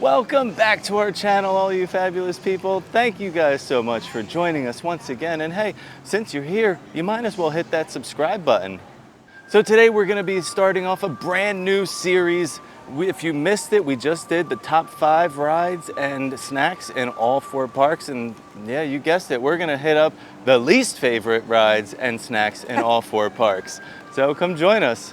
Welcome back to our channel, all you fabulous people. Thank you guys so much for joining us once again. And hey, since you're here, you might as well hit that subscribe button. So today we're gonna be starting off a brand new series. If you missed it, we just did the top 5 rides and snacks in all 4 parks. And yeah, you guessed it, we're gonna hit up the least favorite rides and snacks in all 4 parks. So come join us.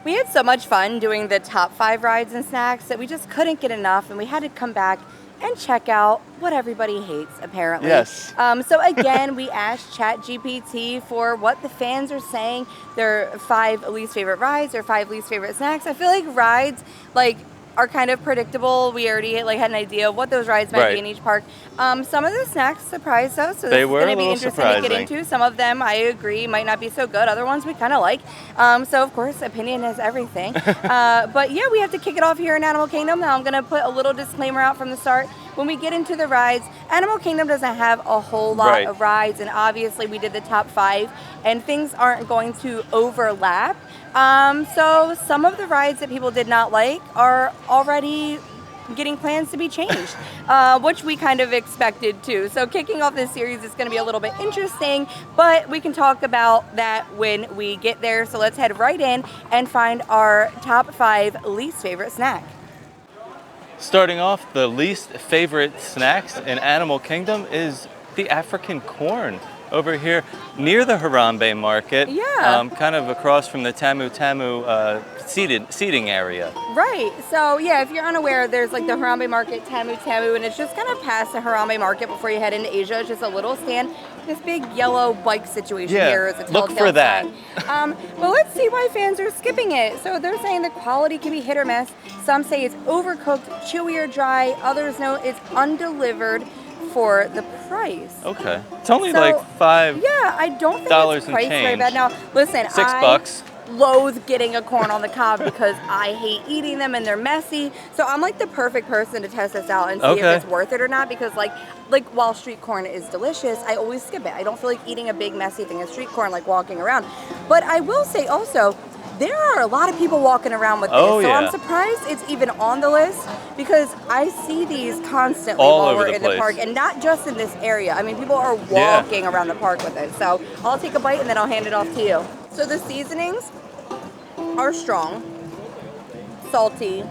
We had so much fun doing the top 5 rides and snacks that we just couldn't get enough, and we had to come back and check out what everybody hates, apparently. Yes. So again, we asked ChatGPT for what the fans are saying, their 5 least favorite rides or 5 least favorite snacks. I feel like rides are kind of predictable. We already had an idea of what those rides might be in each park. Some of the snacks surprised us, so this is going to be interesting to get into. Some of them, I agree, might not be so good. Other ones we kind of like. So of course, opinion is everything. But yeah, we have to kick it off here in Animal Kingdom. Now I'm going to put a little disclaimer out from the start. When we get into the rides, Animal Kingdom doesn't have a whole lot of rides, and obviously we did the top 5, and things aren't going to overlap. So some of the rides that people did not like are already getting plans to be changed, which we kind of expected too. So kicking off this series is going to be a little bit interesting, but we can talk about that when we get there. So let's head right in and find our top 5 least favorite snack. Starting off, the least favorite snacks in Animal Kingdom is the African corn over here near the Harambe Market. Yeah. Kind of across from the Tamu Tamu seating area. Right. So yeah, if you're unaware, there's like the Harambe Market, Tamu Tamu, and it's just kind of past the Harambe Market before you head into Asia. It's just a little stand. This big yellow bike situation here is a telltale look for that. sign. Well, let's see why fans are skipping it. So they're saying the quality can be hit or miss. Some say it's overcooked, chewy or dry. Others know it's undelivered for the price. Okay. It's only like $5. Yeah, I don't think it's priced very bad. Now, listen, $6. Loathe getting a corn on the cob because I hate eating them and they're messy. So I'm like the perfect person to test this out and see if it's worth it or not, because like while street corn is delicious, I always skip it. I don't feel like eating a big messy thing of street corn like walking around. But I will say also, there are a lot of people walking around with this. So I'm surprised it's even on the list, because I see these constantly while we're in the park, and not just in this area. I mean, people are walking around the park with it. So I'll take a bite and then I'll hand it off to you. So the seasonings are strong, salty,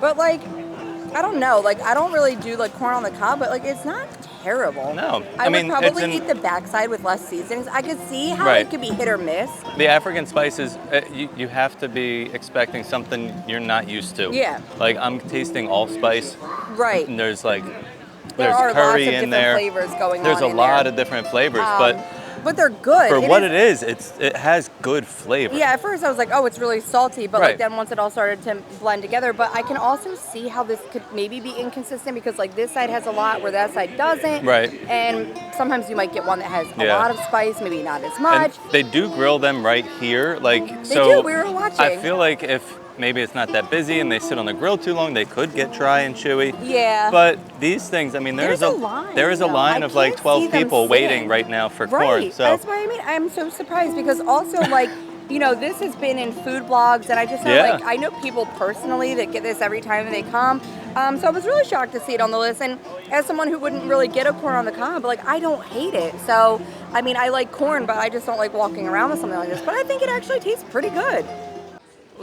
but I don't know, I don't really do corn on the cob, but it's not terrible. No, I would probably eat the backside with less seasonings. I could see how it could be hit or miss. The African spices, you have to be expecting something you're not used to. Yeah. I'm tasting allspice. Right. And there's there are curry lots of in there. Different flavors going there's on a lot of different flavors, but they're good. For what it is, it has good flavor. Yeah, at first I was like, oh, it's really salty, but then once it all started to blend together. But I can also see how this could maybe be inconsistent, because this side has a lot where that side doesn't. Right. And sometimes you might get one that has a lot of spice, maybe not as much. And they do grill them right here. They do, we were watching. I feel like if maybe it's not that busy and they sit on the grill too long, they could get dry and chewy. Yeah. But these things, I mean, there is a line of 12 people waiting right now for corn. So that's why I'm so surprised, because also this has been in food blogs, and I just know I know people personally that get this every time they come. So I was really shocked to see it on the list. And as someone who wouldn't really get a corn on the cob, I don't hate it. So I mean, I like corn, but I just don't like walking around with something like this. But I think it actually tastes pretty good.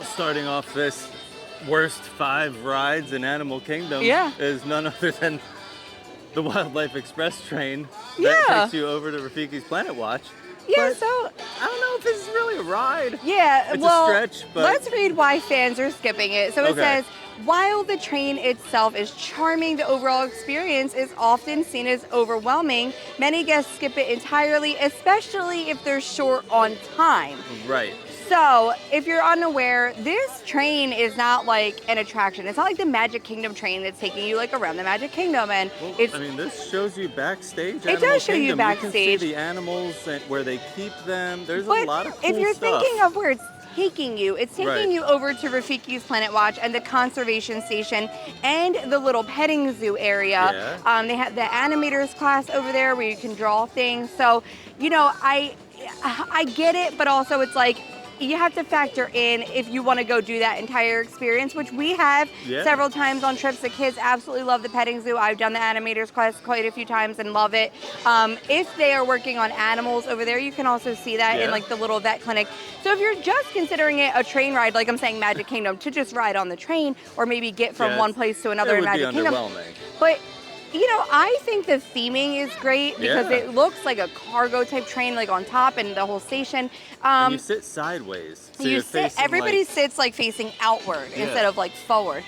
Starting off this worst 5 rides in Animal Kingdom is none other than the Wildlife Express train that takes you over to Rafiki's Planet Watch. Yeah, but so I don't know if this is really a ride. Yeah, it's a stretch, but let's read why fans are skipping it. So it says, while the train itself is charming, the overall experience is often seen as overwhelming. Many guests skip it entirely, especially if they're short on time. Right. So, if you're unaware, this train is not like an attraction. It's not like the Magic Kingdom train that's taking you around the Magic Kingdom, and this shows you backstage. It does show you backstage. You can see the animals and where they keep them. There's a lot of cool stuff. If you're thinking of where it's taking you, it's taking you over to Rafiki's Planet Watch and the conservation station and the little petting zoo area. They have the animators class over there where you can draw things. So, I get it, but also it's like you have to factor in if you want to go do that entire experience, which we have several times on trips. The kids absolutely love the petting zoo. I've done the animators class quite a few times and love it. If they are working on animals over there, you can also see that in like the little vet clinic. So if you're just considering it a train ride, like I'm saying Magic Kingdom, to just ride on the train or maybe get from one place to another in Magic Kingdom. But you know, I think the theming is great because it looks like a cargo type train, like on top and the whole station. And you sit sideways. So everybody sits like facing outward instead of like forward.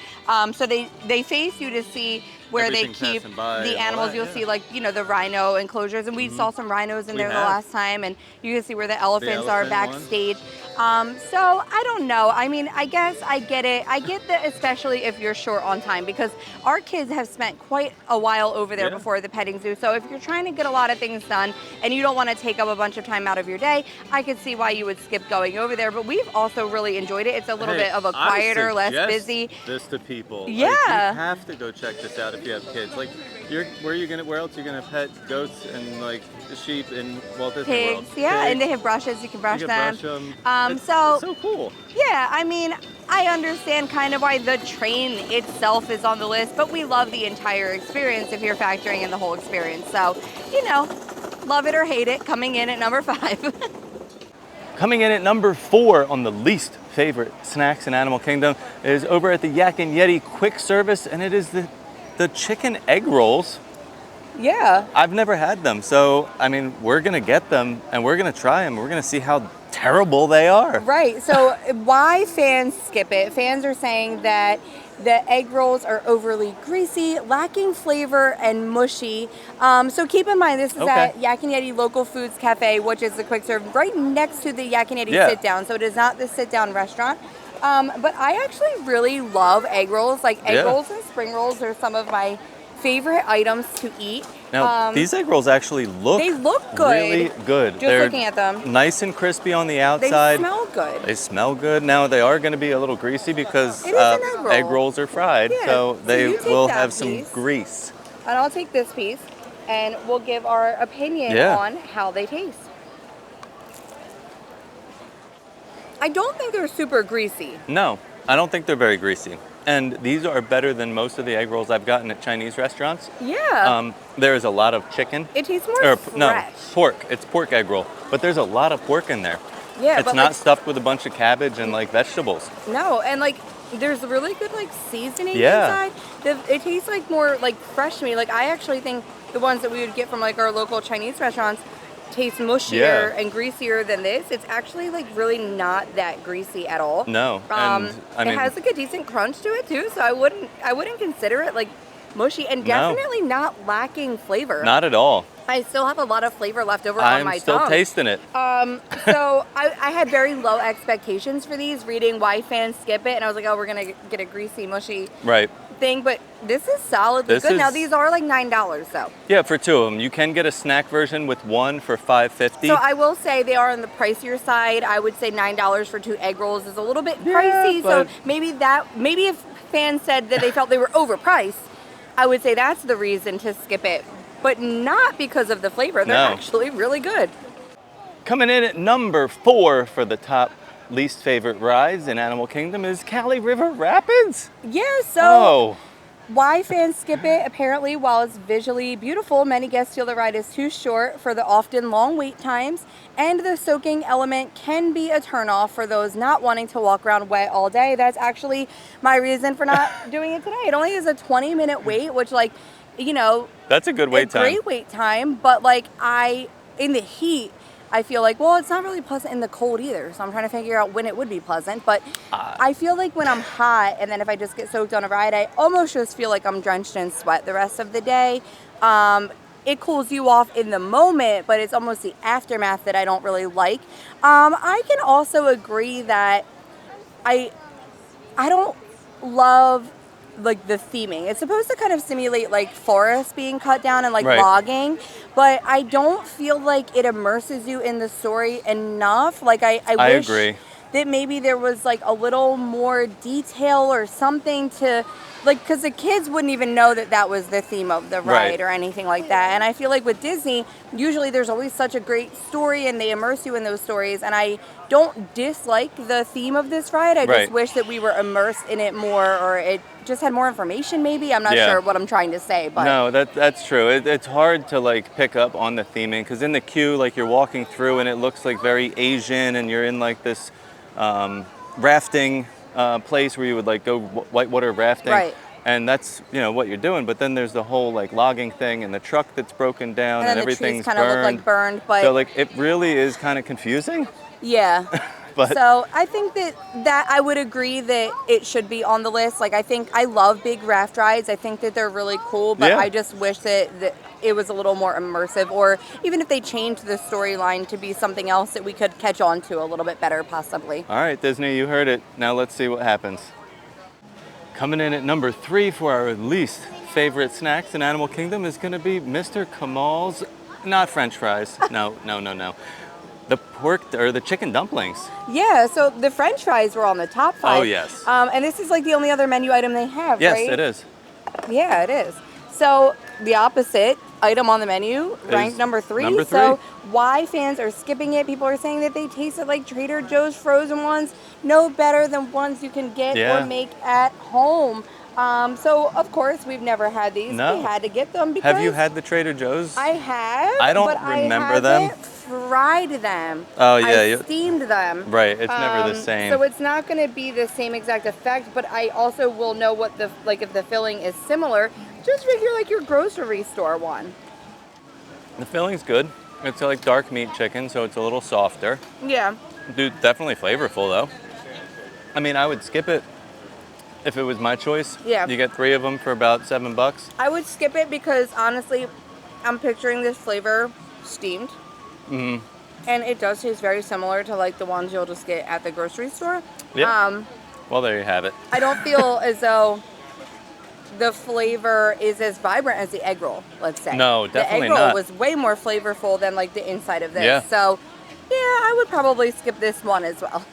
So they face you to see where they keep the animals. You'll see like, you know, the rhino enclosures, and we saw some rhinos in there the last time, and you can see where the elephants are backstage. So I don't know. I mean, I guess I get it. I get that, especially if you're short on time, because our kids have spent quite a while over there before the petting zoo. So if you're trying to get a lot of things done and you don't want to take up a bunch of time out of your day, I could see why you would skip going over there. But we've also really enjoyed it. It's a little bit of a quieter, less busy. This to people. Yeah. Like, you have to go check this out if you have kids. Like, where else are you gonna pet goats and like sheep in Walt Disney World? Pigs, and they have brushes. You can brush them. It's so cool. Yeah, I mean, I understand kind of why the train itself is on the list, but we love the entire experience if you're factoring in the whole experience. So, you know, love it or hate it, coming in at number 5. Coming in at number 4 on the least favorite snacks in Animal Kingdom is over at the Yak and Yeti quick service, and it is the chicken egg rolls. Yeah. I've never had them, so I mean, we're gonna get them and we're gonna try them. We're gonna see how terrible they are. Right. So why fans skip it? Fans are saying that the egg rolls are overly greasy, lacking flavor, and mushy. So keep in mind, this is at Yak and Yeti Local Foods Cafe, which is the quick serve right next to the Yak and Yeti sit down. So it is not the sit down restaurant. But I actually really love egg rolls. Like egg rolls and spring rolls are some of my favorite items to eat. Now, these egg rolls actually look good. Really good. They're looking at them. Nice and crispy on the outside. They smell good. They smell good. Now, they are going to be a little greasy because egg rolls are fried, so they will have some grease. And I'll take this piece, and we'll give our opinion on how they taste. I don't think they're super greasy. No, I don't think they're very greasy. And these are better than most of the egg rolls I've gotten at Chinese restaurants. Yeah. There is a lot of chicken. It tastes more fresh. No, pork. It's pork egg roll. But there's a lot of pork in there. Yeah, it's not stuffed with a bunch of cabbage and like vegetables. No, and like there's really good like seasoning inside. It tastes like more like fresh to me. Like I actually think the ones that we would get from like our local Chinese restaurants taste mushier and greasier than this. It's actually like really not that greasy at all. No. And I mean, it has like a decent crunch to it too, so I wouldn't consider it like mushy, and definitely not lacking flavor. Not at all. I still have a lot of flavor left over on my tongue. I'm still tasting it. So I had very low expectations for these, reading why fans skip it, and I was like, oh, we're gonna get a greasy, mushy thing, but this is solidly good. Now these are like $9 though. Yeah, for 2 of them. You can get a snack version with one for $5.50. So I will say they are on the pricier side. I would say $9 for 2 egg rolls is a little bit pricey. So maybe if fans said that they felt they were overpriced, I would say that's the reason to skip it, but not because of the flavor. They're actually really good. Coming in at number 4 for the top least favorite rides in Animal Kingdom is Cali River Rapids. Yeah, so why fans skip it? Apparently, while it's visually beautiful, many guests feel the ride is too short for the often long wait times, and the soaking element can be a turnoff for those not wanting to walk around wet all day. That's actually my reason for not doing it today. It only is a 20-minute wait, which, like, you know, that's a good wait time. Great wait time, but like in the heat, I feel like, well, it's not really pleasant in the cold either. So I'm trying to figure out when it would be pleasant. But I feel like when I'm hot and then if I just get soaked on a ride, I almost just feel like I'm drenched in sweat the rest of the day. It cools you off in the moment, but it's almost the aftermath that I don't really like. I can also agree that I don't love like the theming. It's supposed to kind of simulate like forests being cut down and like logging, but I don't feel like it immerses you in the story enough. Like I wish agree that maybe there was like a little more detail or something to like, because the kids wouldn't even know that that was the theme of the ride Right. or anything like that. And I feel like with Disney, usually there's always such a great story and they immerse you in those stories. And I don't dislike the theme of this ride. I just Right. wish that we were immersed in it more, or it just had more information maybe. I'm not Yeah. sure what I'm trying to say, but No, that's true. It's hard to like pick up on the theming because in the queue, like you're walking through and it looks like very Asian, and you're in like this rafting place where you would like go whitewater rafting, Right. and that's what you're doing. But then there's the whole like logging thing and the truck that's broken down and and, then the trees everything's kind of look burned. like burned, but So like it really is kind of confusing. yeah. But So I think that I would agree that it should be on the list. Like, I think I love big raft rides. I think that they're really cool, but Yeah. I just wish that it was a little more immersive, or even if they changed the storyline to be something else that we could catch on to a little bit better, possibly. all right, Disney, you heard it. Now let's see what happens. Coming in at number 3 for our least favorite snacks in Animal Kingdom is going to be Mr. Kimals, not French fries. No. The pork or the chicken dumplings. Yeah, so the French fries were on the top 5. Oh, yes. And this is like the only other menu item they have, Yes, right? it is. Yeah, it is. So the opposite item on the menu, ranked number 3. number 3. So why fans are skipping it? People are saying that they tasted like Trader Joe's frozen ones, no better than ones you can get Yeah. or make at home. So of course we've never had these. No. We had to get them because Have you had the Trader Joe's? I have. I don't but remember I them. haven't fried them. Oh, yeah, I steamed them. Right, it's never the same. So it's not going to be the same exact effect, but I also will know what if the filling is similar. Just figure like your grocery store one. The filling's good. It's like dark meat chicken, so it's a little softer. Yeah. Dude, definitely flavorful though. I mean, I would skip it if it was my choice. Yeah. You get 3 of them for about $7. I would skip it because honestly, I'm picturing this flavor steamed. Mm-hmm. And it does taste very similar to like the ones you'll just get at the grocery store. Yeah. Well, there you have it. I don't feel as though the flavor is as vibrant as the egg roll, let's say. No, definitely The egg roll not. was way more flavorful than like the inside of this. Yeah. So, yeah, I would probably skip this one as well.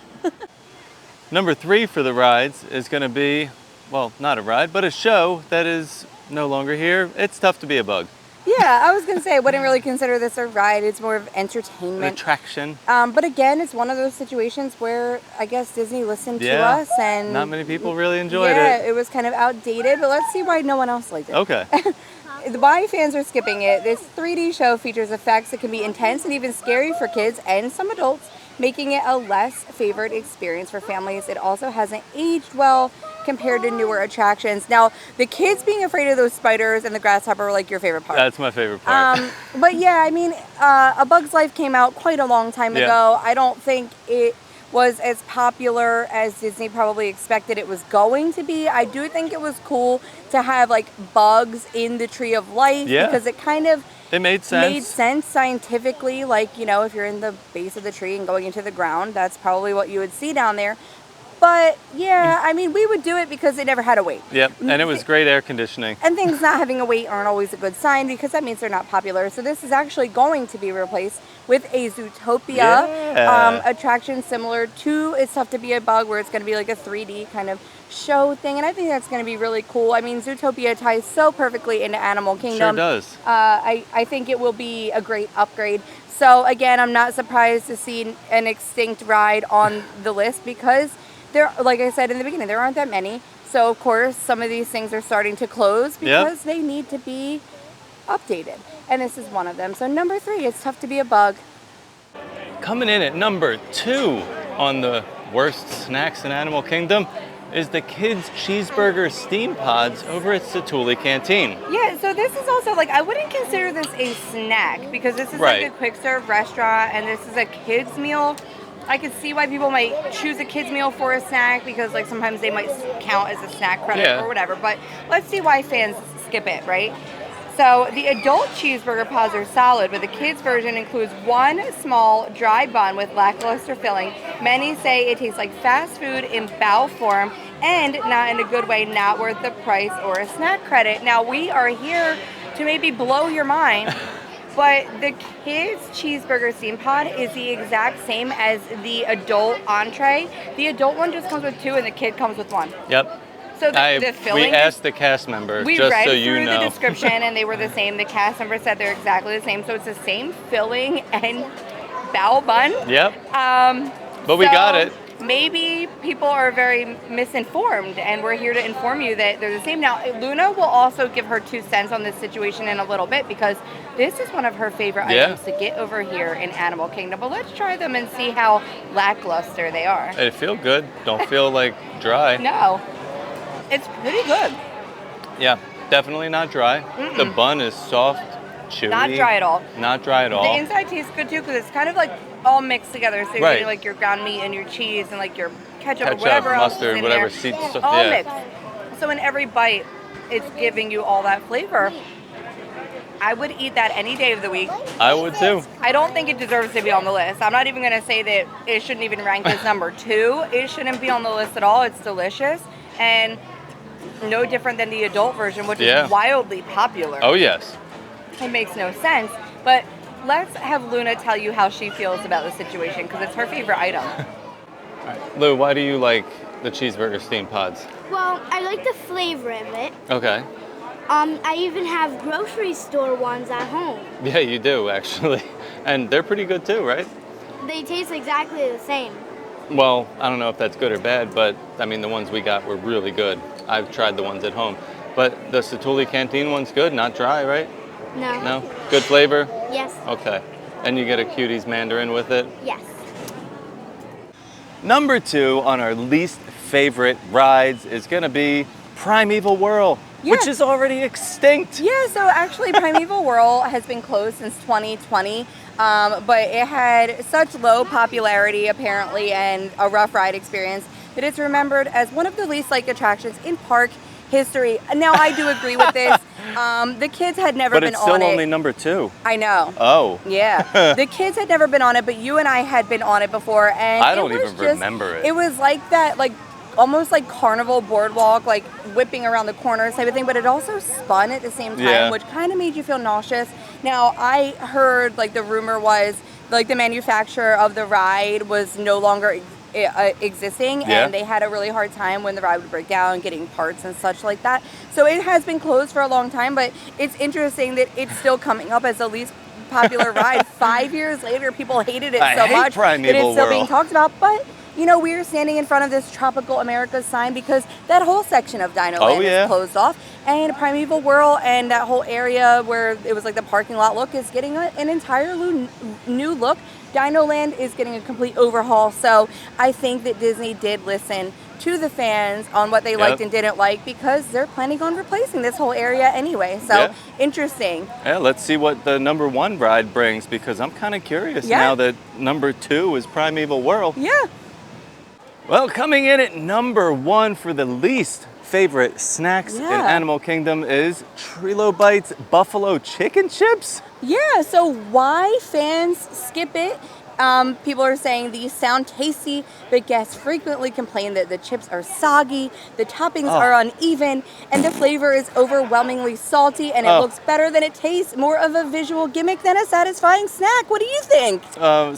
Number 3 for the rides is going to be, well, not a ride, but a show that is no longer here. It's Tough to Be a Bug. Yeah, I was going to say I wouldn't really consider this a ride. It's more of An entertainment. attraction. But again, it's one of those situations where I guess Disney listened to us and not many people really enjoyed yeah, it. it was kind of outdated, but let's see why no one else liked it. Okay. Why fans are skipping it. This 3D show features effects that can be intense and even scary for kids and some adults, making it a less favored experience for families. It also hasn't aged well compared to newer attractions. Now, the kids being afraid of those spiders and the grasshopper were like your favorite part. That's my favorite part. But yeah, I mean, A Bug's Life came out quite a long time ago. I don't think it was as popular as Disney probably expected it was going to be. I do think it was cool to have like bugs in the Tree of Life because it kind of It made sense. made sense scientifically. Like, you know, if you're in the base of the tree and going into the ground, that's probably what you would see down there. But yeah, I mean, we would do it because it never had a wait. Yep, and it was great air conditioning. And things not having a wait aren't always a good sign because that means they're not popular. So this is actually going to be replaced with a Zootopia attraction similar to It's Tough to Be a Bug, where it's going to be like a 3D kind of show thing. And I think that's going to be really cool. I mean, Zootopia ties so perfectly into Animal Kingdom. Sure does. I think it will be a great upgrade. So again, I'm not surprised to see an extinct ride on the list because there, like I said in the beginning, there aren't that many. So of course, some of these things are starting to close because they need to be updated. And this is one of them. So number 3, It's Tough to Be a Bug. Coming in at number 2 on the worst snacks in Animal Kingdom is the kids' cheeseburger Steampods over at Satuli Canteen. Yeah, so this is also like, I wouldn't consider this a snack because this is like a quick serve restaurant and this is a kids meal. I could see why people might choose a kids meal for a snack because like sometimes they might count as a snack credit or whatever, but let's see why fans skip it, right? So the adult cheeseburger pods are solid, but the kids version includes one small dry bun with lackluster filling. Many say it tastes like fast food in bowl form and not in a good way, not worth the price or a snack credit. Now we are here to maybe blow your mind. But the kids' cheeseburger steam pod is the exact same as the adult entree. The adult one just comes with 2 and the kid comes with 1. Yep. So the filling. We asked the cast member, we just read so you through know. the description, and they were the same. The cast member said they're exactly the same. So it's the same filling and bao bun. Yep. But we got it. Maybe people are very misinformed, and we're here to inform you that they're the same. Now, Luna will also give her 2 cents on this situation in a little bit, because this is one of her favorite items to get over here in Animal Kingdom. But let's try them and see how lackluster they are. They feel good. Don't feel like dry. No. It's pretty good. Yeah, definitely not dry. The bun is soft, chewy. Not dry at all. Not dry at all. The inside tastes good too, because it's kind of like all mixed together. So you're getting like your ground meat and your cheese and like your ketchup or whatever mustard, else is in whatever there. seeds, stuff. All mixed. So in every bite, it's giving you all that flavor. I would eat that any day of the week. I would too. I don't think it deserves to be on the list. I'm not even going to say that it shouldn't even rank as number 2. It shouldn't be on the list at all. It's delicious and no different than the adult version, which is wildly popular. Oh, yes. It makes no sense. But let's have Luna tell you how she feels about the situation, because it's her favorite item. All right. Lou, why do you like the cheeseburger Steampods? Well, I like the flavor of it. Okay. I even have grocery store ones at home. Yeah, you do, actually. And they're pretty good too, right? They taste exactly the same. Well, I don't know if that's good or bad, but I mean, the ones we got were really good. I've tried the ones at home. But the Satuli Canteen one's good, not dry, right? No. No? Good flavor? Yes. Okay. And you get a Cuties Mandarin with it? Yes. Number 2 on our least favorite rides is gonna be Primeval Whirl, which is already extinct. Yeah, so actually Primeval Whirl has been closed since 2020, but it had such low popularity apparently and a rough ride experience that it's remembered as one of the least liked attractions in park history. Now, I do agree with this. The kids had never been on it. But it's still only number 2. I know. Oh. Yeah. The kids had never been on it, but you and I had been on it before, and I don't even remember it. It was like that, like almost like Carnival Boardwalk, like whipping around the corners type of thing, but it also spun at the same time, which kind of made you feel nauseous. Now, I heard like the rumor was like the manufacturer of the ride was no longer existing, and they had a really hard time when the ride would break down, getting parts and such like that. So it has been closed for a long time, but it's interesting that it's still coming up as the least popular ride. 5 years later, people hated it so much that it's still being talked about. But you know, we are standing in front of this Tropical America sign because that whole section of Dino Land is closed off, and Primeval Whirl and that whole area where it was like the parking lot look is getting an entirely new look. Dino Land is getting a complete overhaul, so I think that Disney did listen to the fans on what they liked and didn't like, because they're planning on replacing this whole area anyway. So interesting. Yeah, let's see what the number 1 ride brings, because I'm kind of curious now that number 2 is Primeval Whirl. Yeah. Well, coming in at number 1 for the least favorite snacks in Animal Kingdom is Trilobites Buffalo Chicken Chips. Yeah, so why fans skip it? People are saying these sound tasty, but guests frequently complain that the chips are soggy, the toppings are uneven, and the flavor is overwhelmingly salty, and it looks better than it tastes. More of a visual gimmick than a satisfying snack. What do you think?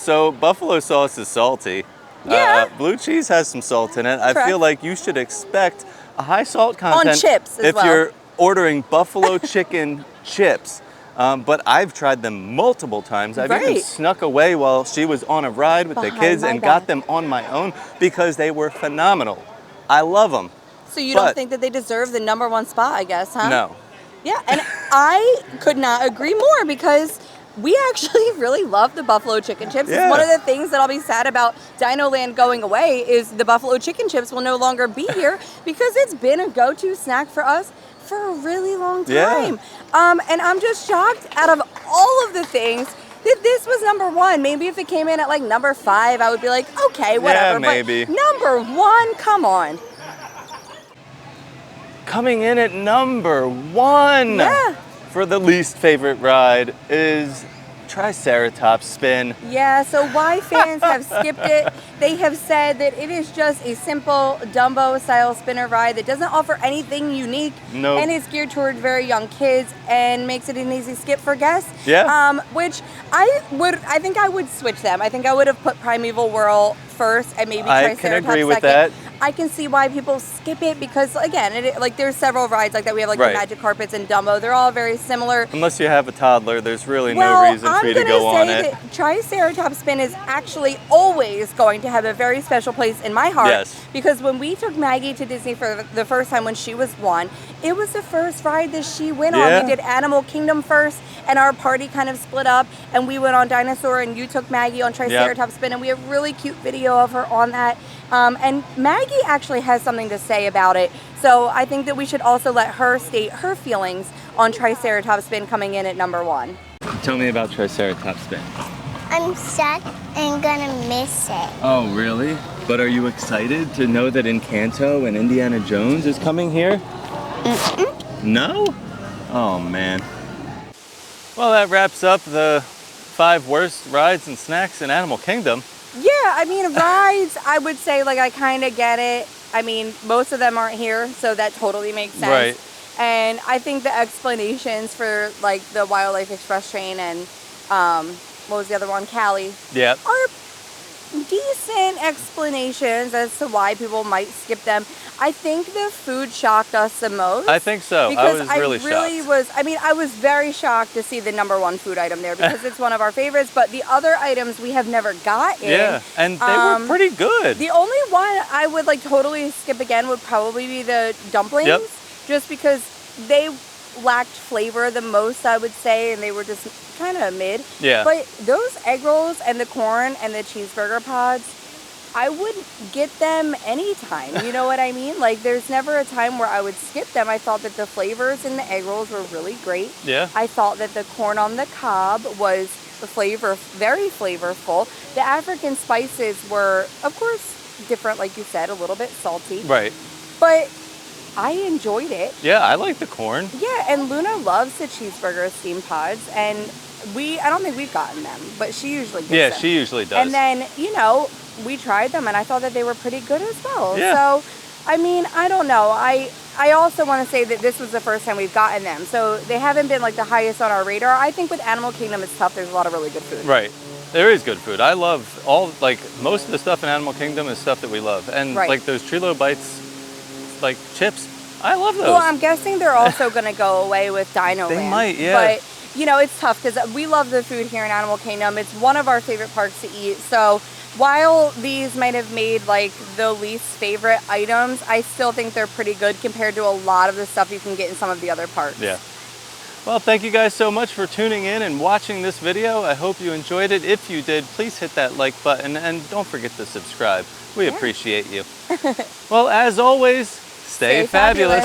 So buffalo sauce is salty. Yeah. Blue cheese has some salt in it. I feel like you should expect a high salt content on chips as if you're ordering buffalo chicken chips. But I've tried them multiple times. I've even snuck away while she was on a ride with the kids and got them on my own because they were phenomenal. I love them. So you don't think that they deserve the number 1 spot, I guess, huh? No. Yeah, and I could not agree more, because we actually really love the buffalo chicken chips. It's one of the things that I'll be sad about Dino Land going away is the buffalo chicken chips will no longer be here, because it's been a go-to snack for us for a really long time. And I'm just shocked, out of all of the things, that this was number 1. Maybe if it came in at like number 5, I would be like, okay, whatever. Yeah, maybe. But number 1, come on. Coming in at number 1 for the least favorite ride is TriceraTop Spin. Yeah, so why fans have skipped it? They have said that it is just a simple Dumbo-style spinner ride that doesn't offer anything unique, and is geared toward very young kids and makes it an easy skip for guests. Which I think I would switch them. I think I would have put Primeval Whirl first and maybe TriceraTop second. I can agree with that. I can see why people skip it because, again, like there's several rides like that. We have like Right. the Magic Carpets and Dumbo. They're all very similar. Unless you have a toddler, there's really Well, no reason for you to go on it. I'm going to say that TriceraTop Spin is actually always going to have a very special place in my heart. Yes. Because when we took Maggie to Disney for the first time when she was 1, it was the first ride that she went Yeah. on. We did Animal Kingdom first, and our party kind of split up, and we went on Dinosaur, and you took Maggie on TriceraTop Spin, and we have really cute video of her on that. And Maggie actually has something to say about it. So I think that we should also let her state her feelings on TriceraTop Spin coming in at number 1. Tell me about TriceraTop Spin. I'm sad and gonna miss it. Oh, really? But are you excited to know that Encanto and Indiana Jones is coming here? No? Oh, man. Well, that wraps up the 5 worst rides and snacks in Animal Kingdom. Yeah, I mean, rides, I would say, like, I kind of get it. I mean, most of them aren't here, so that totally makes sense. Right. And I think the explanations for, like, the Wildlife Express train and, what was the other one? Cali. Yep. Are decent explanations as to why people might skip them. I think the food shocked us the most. I think so. Because I was really shocked. I was very shocked to see the number 1 food item there because it's one of our favorites, but the other items we have never gotten. Yeah, and they were pretty good. The only one I would like totally skip again would probably be the dumplings. Yep. Just because they lacked flavor the most, I would say, and they were just kind of mid. Yeah. But those egg rolls and the corn and the cheeseburger pods, I would get them anytime. You know what I mean? Like, there's never a time where I would skip them. I thought that the flavors in the egg rolls were really great. Yeah. I thought that the corn on the cob was very flavorful. The African spices were, of course, different, like you said, a little bit salty. Right. But I enjoyed it. Yeah, I like the corn. Yeah, and Luna loves the cheeseburger Steampods, and I don't think we've gotten them, but she usually gets Yeah, them. she usually does. And then, we tried them, and I thought that they were pretty good as well. Yeah. So, I mean, I don't know. I also want to say that this was the first time we've gotten them, so they haven't been, like, the highest on our radar. I think with Animal Kingdom, it's tough. There's a lot of really good food. Right. There is good food. I love most of the stuff in Animal Kingdom is stuff that we love. And Right. like those Trilo Bites, like chips, I love those. Well, I'm guessing they're also going to go away with Dino They Land. might, yeah. But, it's tough because we love the food here in Animal Kingdom. It's one of our favorite parks to eat. So while these might have made, like, the least favorite items, I still think they're pretty good compared to a lot of the stuff you can get in some of the other parks. Yeah. Well, thank you guys so much for tuning in and watching this video. I hope you enjoyed it. If you did, please hit that like button and don't forget to subscribe. We appreciate you. Well, as always, stay fabulous.